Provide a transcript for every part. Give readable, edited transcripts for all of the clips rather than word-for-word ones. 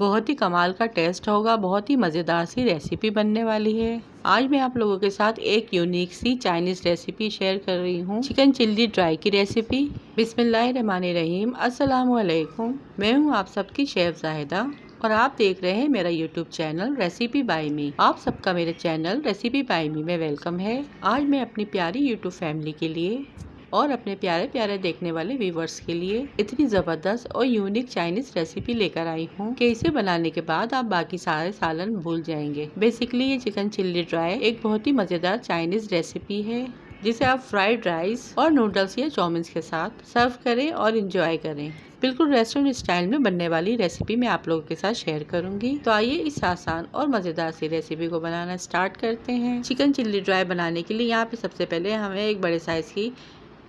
बहुत ही कमाल का टेस्ट होगा, बहुत ही मज़ेदार सी रेसिपी बनने वाली है। आज मैं आप लोगों के साथ एक यूनिक सी चाइनीज़ रेसिपी शेयर कर रही हूँ, चिकन चिल्ली ड्राई की रेसिपी। बिस्मिल्लाहिर्रहमानिर्रहीम, अस्सलाम वालेकुम। मैं हूँ आप सबकी शेफ जाहिदा और आप देख रहे हैं मेरा यूट्यूब चैनल रेसिपी बाय मी। आप सबका मेरे चैनल रेसिपी बाय मी में वेलकम है। आज मैं अपनी प्यारी यूट्यूब फैमिली के लिए और अपने प्यारे प्यारे देखने वाले व्यूवर्स के लिए इतनी ज़बरदस्त और यूनिक चाइनीज़ रेसिपी लेकर आई हूँ कि इसे बनाने के बाद आप बाकी सारे सालन भूल जाएंगे। बेसिकली ये चिकन चिल्ली ड्राई एक बहुत ही मज़ेदार चाइनीज़ रेसिपी है जिसे आप फ्राइड राइस और नूडल्स या चाउमीन के साथ सर्व करें और इंजॉय करें। बिल्कुल रेस्टोरेंट स्टाइल में बनने वाली रेसिपी मैं आप लोगों के साथ शेयर करूंगी। तो आइए इस आसान और मज़ेदार सी रेसिपी को बनाना स्टार्ट करते हैं। चिकन चिल्ली ड्राई बनाने के लिए यहाँ पे सबसे पहले हमें एक बड़े साइज़ की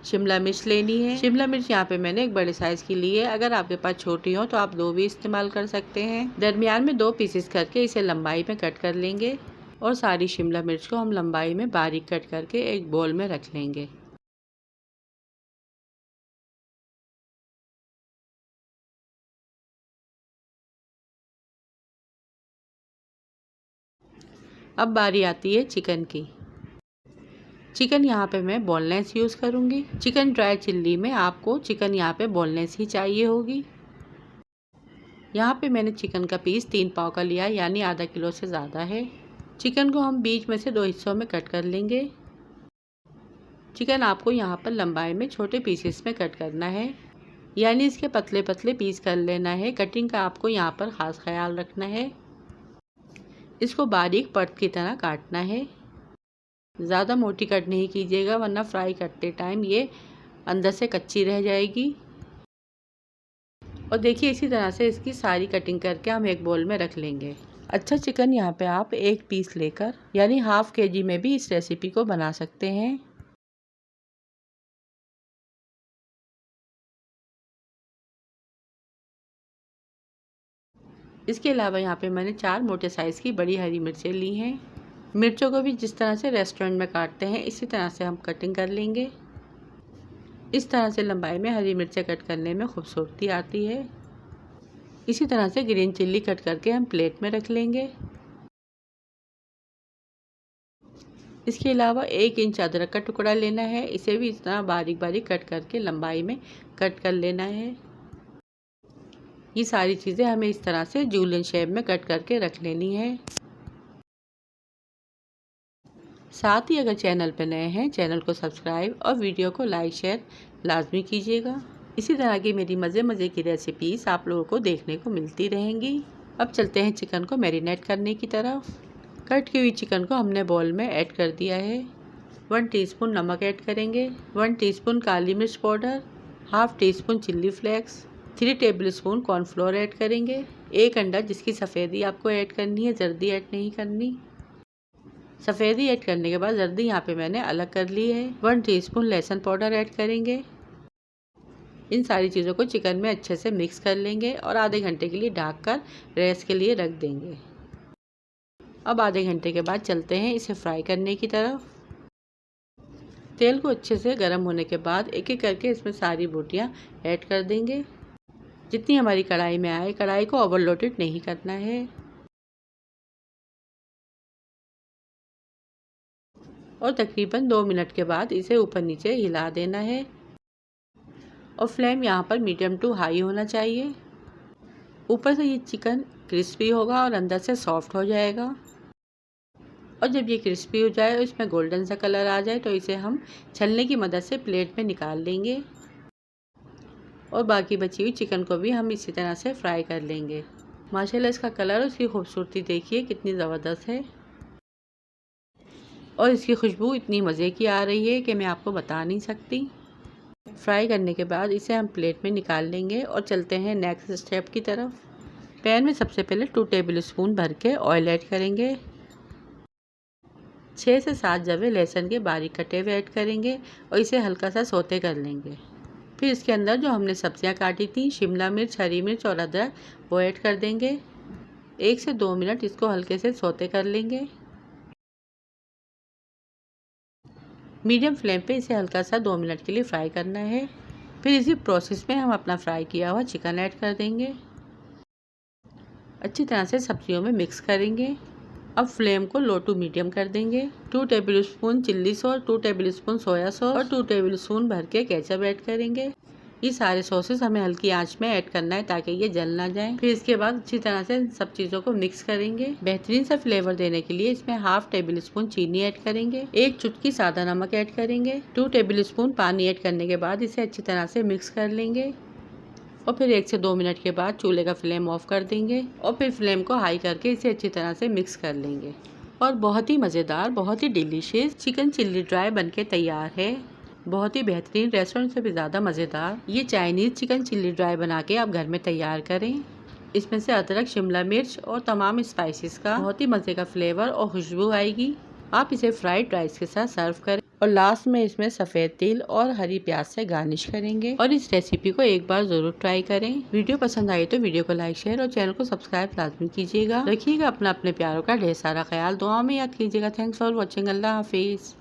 शिमला मिर्च लेनी है। शिमला मिर्च यहाँ पे मैंने एक बड़े साइज की ली है। अगर आपके पास छोटी हो तो आप दो भी इस्तेमाल कर सकते हैं। दरमियान में दो पीसेस करके इसे लंबाई में कट कर लेंगे और सारी शिमला मिर्च को हम लंबाई में बारीक कट करके एक बोल में रख लेंगे। अब बारी आती है चिकन की। चिकन यहाँ पे मैं बोनलेस यूज़ करूँगी। चिकन ड्राई चिल्ली में आपको चिकन यहाँ पे बोनलेस ही चाहिए होगी। यहाँ पे मैंने चिकन का पीस 3 पाव का लिया, यानी आधा किलो से ज़्यादा है। चिकन को हम बीच में से दो हिस्सों में कट कर लेंगे। चिकन आपको यहाँ पर लंबाई में छोटे पीसेस में कट करना है, यानी इसके पतले पतले पीस कर लेना है। कटिंग का आपको यहाँ पर ख़ास ख्याल रखना है। इसको बारीक पर्ट की तरह काटना है। ज़्यादा मोटी कट नहीं कीजिएगा वरना फ्राई करते टाइम ये अंदर से कच्ची रह जाएगी। और देखिए इसी तरह से इसकी सारी कटिंग करके हम एक बोल में रख लेंगे। अच्छा चिकन यहाँ पे आप एक पीस लेकर यानी हाफ केजी में भी इस रेसिपी को बना सकते हैं। इसके अलावा यहाँ पे मैंने 4 मोटे साइज़ की बड़ी हरी मिर्चें ली हैं। मिर्चों को भी जिस तरह से रेस्टोरेंट में काटते हैं इसी तरह से हम कटिंग कर लेंगे। इस तरह से लंबाई में हरी मिर्चें कट करने में खूबसूरती आती है। इसी तरह से ग्रीन चिल्ली कट करके हम प्लेट में रख लेंगे। इसके अलावा 1 इंच अदरक का टुकड़ा लेना है। इसे भी इस तरह बारीक बारीक कट करके लंबाई में कट कर लेना है। ये सारी चीज़ें हमें इस तरह से जूलियन शेप में कट करके रख लेनी है। साथ ही अगर चैनल पर नए हैं चैनल को सब्सक्राइब और वीडियो को लाइक शेयर लाजमी कीजिएगा। इसी तरह की मेरी मज़े की रेसिपीज़ आप लोगों को देखने को मिलती रहेंगी। अब चलते हैं चिकन को मैरिनेट करने की तरफ। कट की हुई चिकन को हमने बाउल में ऐड कर दिया है। 1 टीस्पून नमक ऐड करेंगे, 1 टीस्पून काली मिर्च powder, half tea spoon chilli flakes, 3 tablespoon cornflour add करेंगे, 1 अंडा जिसकी सफ़ेदी आपको ऐड करनी है, जर्दी ऐड नहीं करनी। सफ़ेदी ऐड करने के बाद जर्दी यहाँ पे मैंने अलग कर ली है। 1 टीस्पून लहसुन पाउडर ऐड करेंगे। इन सारी चीज़ों को चिकन में अच्छे से मिक्स कर लेंगे और आधे घंटे के लिए ढककर रेस्ट के लिए रख देंगे। अब आधे घंटे के बाद चलते हैं इसे फ्राई करने की तरफ। तेल को अच्छे से गर्म होने के बाद एक एक करके इसमें सारी बोटियाँ ऐड कर देंगे। जितनी हमारी कढ़ाई में आए, कढ़ाई को ओवरलोडेड नहीं करना है। और तकरीबन 2 मिनट के बाद इसे ऊपर नीचे हिला देना है और फ्लेम यहाँ पर मीडियम टू हाई होना चाहिए। ऊपर से ये चिकन क्रिस्पी होगा और अंदर से सॉफ्ट हो जाएगा। और जब ये क्रिस्पी हो जाए और इसमें गोल्डन सा कलर आ जाए तो इसे हम छलने की मदद से प्लेट में निकाल लेंगे और बाकी बची हुई चिकन को भी हम इसी तरह से फ्राई कर लेंगे। माशाल्लाह इसका कलर और इसकी खूबसूरती देखिए कितनी ज़बरदस्त है और इसकी खुशबू इतनी मज़े की आ रही है कि मैं आपको बता नहीं सकती। फ्राई करने के बाद इसे हम प्लेट में निकाल लेंगे और चलते हैं नेक्स्ट स्टेप की तरफ। पैन में सबसे पहले 2 टेबलस्पून भर के ऑयल ऐड करेंगे। 6 से 7 जवे लहसुन के बारीक कटे हुए ऐड करेंगे और इसे हल्का सा सौते कर लेंगे। फिर इसके अंदर जो हमने सब्जियां काटी थी, शिमला मिर्च, हरी मिर्च और अदरक, वो ऐड कर देंगे। 1 से 2 मिनट इसको हल्के से सौते कर लेंगे। मीडियम फ्लेम पे इसे हल्का सा 2 मिनट के लिए फ्राई करना है। फिर इसी प्रोसेस में हम अपना फ्राई किया हुआ चिकन ऐड कर देंगे अच्छी तरह से सब्जियों में मिक्स करेंगे। अब फ्लेम को लो टू मीडियम कर देंगे। 2 tablespoon chilli sauce, 2 tablespoon soya sauce और 2 टेबलस्पून भर के केचप ऐड करेंगे। ये सारे सॉसेस हमें हल्की आंच में ऐड करना है ताकि ये जल ना जाए। फिर इसके बाद अच्छी तरह से सब चीजों को मिक्स करेंगे। बेहतरीन सा फ्लेवर देने के लिए इसमें हाफ टेबलस्पून चीनी ऐड करेंगे, 1 चुटकी सादा नमक ऐड करेंगे, 2 टेबलस्पून पानी ऐड करने के बाद इसे अच्छी तरह से मिक्स कर लेंगे और फिर 1 से 2 मिनट के बाद चूल्हे का फ्लेम ऑफ कर देंगे और फिर फ्लेम को हाई करके इसे अच्छी तरह से मिक्स कर लेंगे। और बहुत ही मज़ेदार, बहुत ही डिलीशियस चिकन चिल्ली ड्राई बनके तैयार है। बहुत ही बेहतरीन, रेस्टोरेंट से भी ज़्यादा मज़ेदार ये चाइनीज़ चिकन चिल्ली ड्राई बना के आप घर में तैयार करें। इसमें से अदरक, शिमला मिर्च और तमाम स्पाइसेस का बहुत ही मज़े का फ्लेवर और खुशबू आएगी। आप इसे फ्राइड राइस के साथ सर्व करें और लास्ट में इसमें सफ़ेद तिल और हरी प्याज से गार्निश करेंगे। और इस रेसिपी को एक बार ज़रूर ट्राई करें। वीडियो पसंद आई तो वीडियो को लाइक, शेयर और चैनल को सब्सक्राइब लाजमी कीजिएगा। रखिएगा अपना अपने प्यारों का ढेर सारा ख्याल, दुआ में याद कीजिएगा। Thanks for watching. अल्लाह हाफिज़।